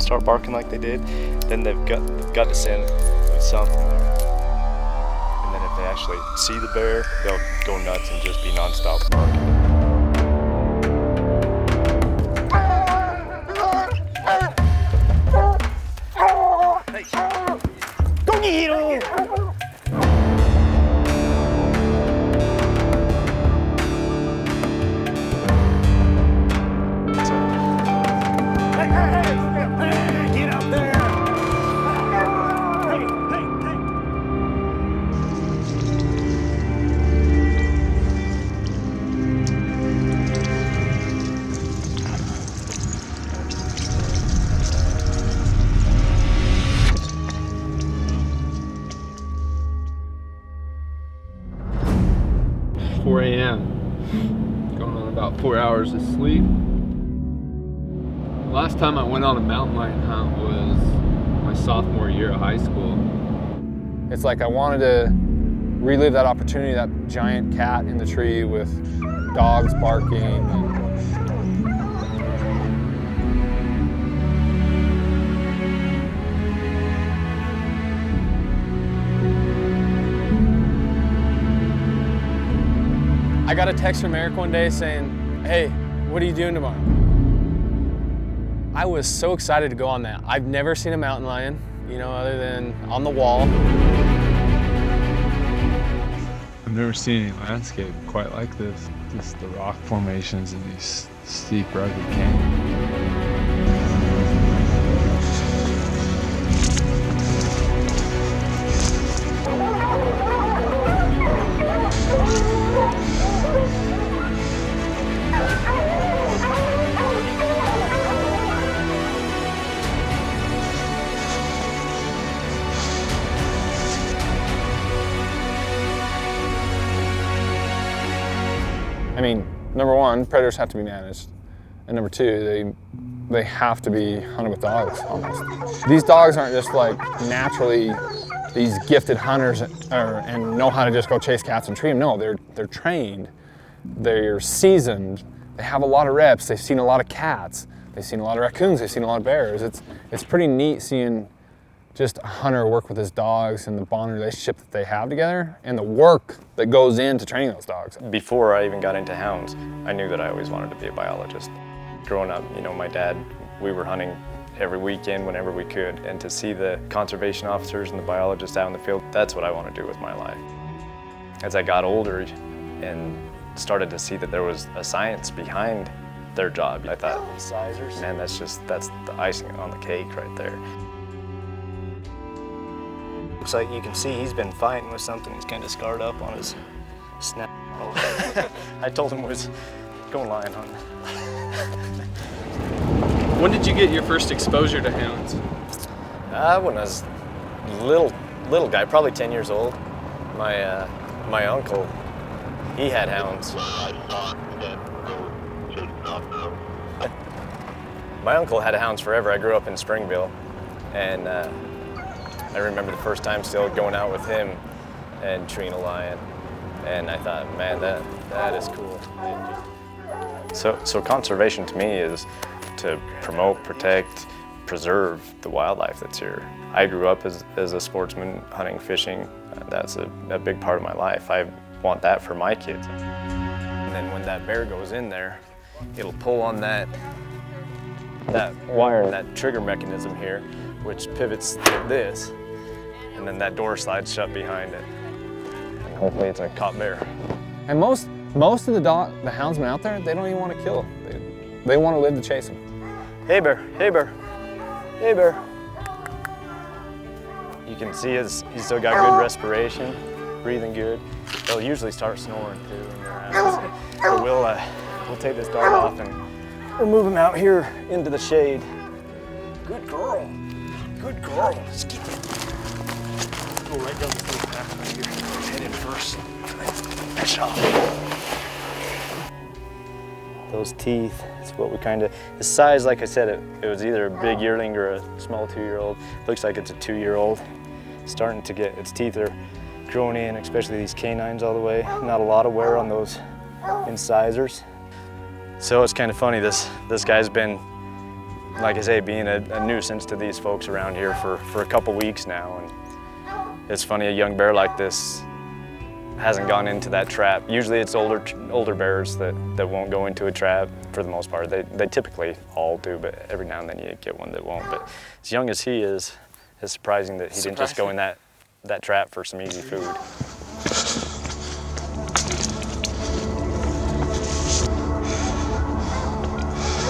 start barking like they did, then they've got to send something there. And then if they actually see the bear, they'll go nuts and just be nonstop barking. Go get him! Get up there! Hey! 4 a.m. Going on about 4 hours of sleep. Last time I went on a mountain lion hunt was my sophomore year of high school. It's like I wanted to relive that opportunity, that giant cat in the tree with dogs barking. I got a text from Eric one day saying, "Hey, what are you doing tomorrow?" I was so excited to go on that. I've never seen a mountain lion, you know, other than on the wall. I've never seen any landscape quite like this. Just the rock formations and these steep, rugged canyons. I mean, number one, predators have to be managed. And number two, they have to be hunted with dogs, almost. These dogs aren't just like naturally these gifted hunters and know how to just go chase cats and treat them. No, they're trained, they're seasoned, they have a lot of reps, they've seen a lot of cats, they've seen a lot of raccoons, they've seen a lot of bears. It's pretty neat seeing just a hunter work with his dogs and the bonding relationship that they have together and the work that goes into training those dogs. Before I even got into hounds, I knew that I always wanted to be a biologist. Growing up, you know, my dad, we were hunting every weekend whenever we could, and to see the conservation officers and the biologists out in the field, that's what I want to do with my life. As I got older and started to see that there was a science behind their job, I thought, man, that's the icing on the cake right there. Looks like you can see he's been fighting with something. He's kind of scarred up on his snap. I told him it was going lion hunting. When did you get your first exposure to hounds? When I was little guy, probably 10 years old. My uncle, he had hounds. My uncle had hounds forever. I grew up in Springville, and I remember the first time still going out with him and treating a lion, and I thought, man, that is cool. So conservation to me is to promote, protect, preserve the wildlife that's here. I grew up as a sportsman, hunting, fishing. That's a big part of my life. I want that for my kids. And then when that bear goes in there, it'll pull on that wire, that trigger mechanism here, which pivots this, and then that door slides shut behind it. And hopefully it's a caught bear. And most of the houndsmen out there, they don't even want to kill. They want to live to chase them. Hey bear, hey bear, hey bear. You can see he's still got good respiration, breathing good. They'll usually start snoring too when they're out. So we'll take this dog off and we'll move him out here into the shade. Good girl, good girl. Let's get it. Go right down this little path right here. Head in first. Good shot. Those teeth, it's what we kind of, the size, like I said, it was either a big yearling or a small 2-year-old. Looks like it's a 2-year-old. Starting to get, its teeth are growing in, especially these canines all the way. Not a lot of wear on those incisors. So it's kind of funny, this guy's been like I say, being a nuisance to these folks around here for a couple weeks now. And it's funny, a young bear like this hasn't gone into that trap. Usually it's older bears that won't go into a trap for the most part. They typically all do, but every now and then you get one that won't. But as young as he is, it's surprising that he didn't just go in that trap for some easy food.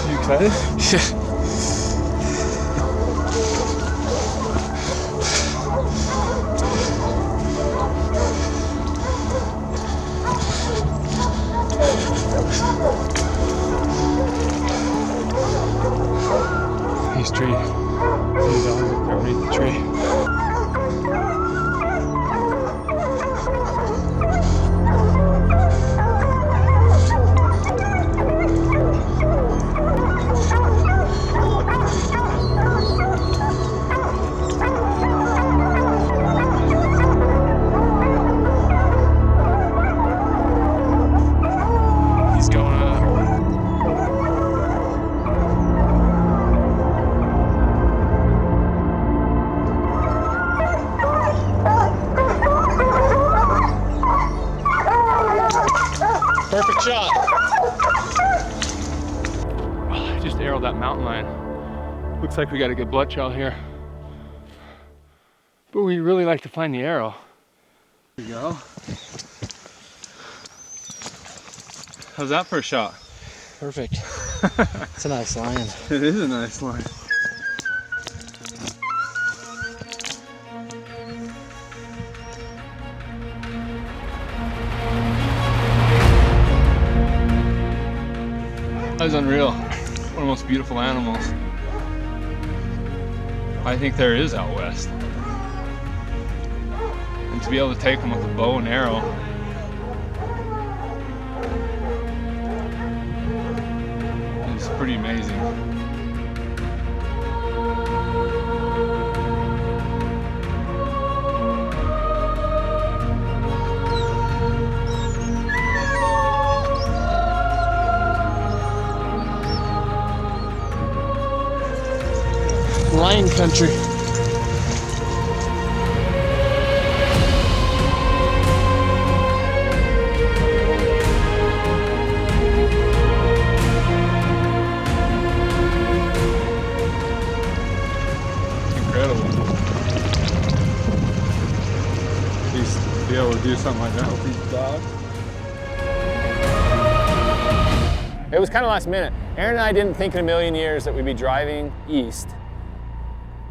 You excited? Yeah. He's tree. See the dog underneath the tree. He's going up. Perfect shot. Oh, I just arrowed that mountain lion. Looks like we got a good blood trail here. But we really like to find the arrow. There we go. How's that for a shot? Perfect. It's a nice lion. It is a nice line. That was unreal. One of the most beautiful animals I think there is out west. And to be able to take them with a bow and arrow is pretty amazing. Lion country. Incredible. At least to be able to do something like that with these dogs. It was kind of last minute. Aaron and I didn't think in a million years that we'd be driving east,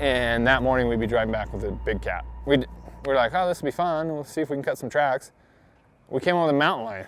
and that morning we'd be driving back with a big cat. We're like, oh, this will be fun. We'll see if we can cut some tracks. We came on with a mountain lion.